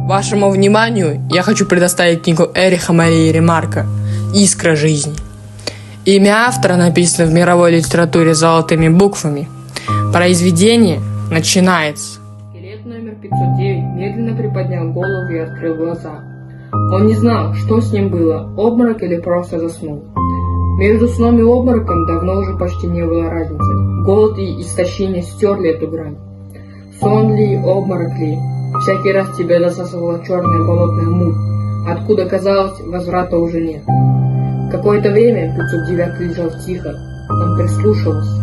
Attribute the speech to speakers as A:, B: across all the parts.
A: Вашему вниманию я хочу предоставить книгу Эриха Марии Ремарка «Искра жизни». Имя автора написано в мировой литературе золотыми буквами. Произведение начинается. Скелет номер 509 медленно приподнял голову и открыл глаза. Он не знал, что с ним было, обморок или просто заснул. Между сном и обмороком давно уже почти не было разницы. Голод и истощение стерли эту грань. Сон ли, обморок ли, всякий раз тебя засасывала черная болотная муть, откуда, казалось, возврата уже нет. Какое-то время 509 лежал тихо, он прислушивался.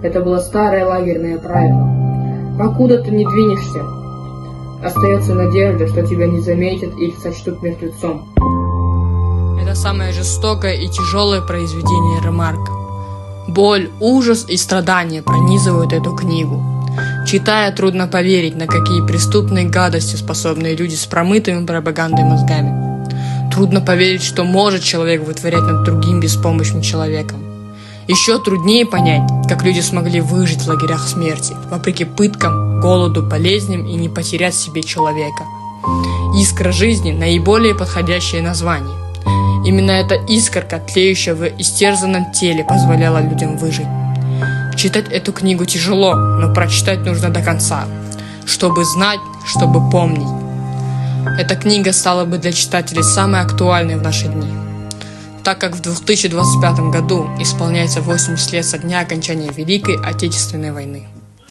A: Это было старое лагерное правило. Покуда ты не двинешься, остается надежда, что тебя не заметят и их сочтут мертвецом. Это самое жестокое и тяжелое произведение Ремарка. Боль, ужас и страдания пронизывают эту книгу. Читая, трудно поверить, на какие преступные гадости способны люди с промытыми пропагандой мозгами. Трудно поверить, что может человек вытворять над другим беспомощным человеком. Еще труднее понять, как люди смогли выжить в лагерях смерти, вопреки пыткам, голоду, болезням и не потерять в себе человека. Искра жизни – наиболее подходящее название. Именно эта искорка, тлеющая в истерзанном теле, позволяла людям выжить. Читать эту книгу тяжело, но прочитать нужно до конца, чтобы знать, чтобы помнить. Эта книга стала бы для читателей самой актуальной в наши дни, так как в 2025 году исполняется 80 лет со дня окончания Великой Отечественной войны.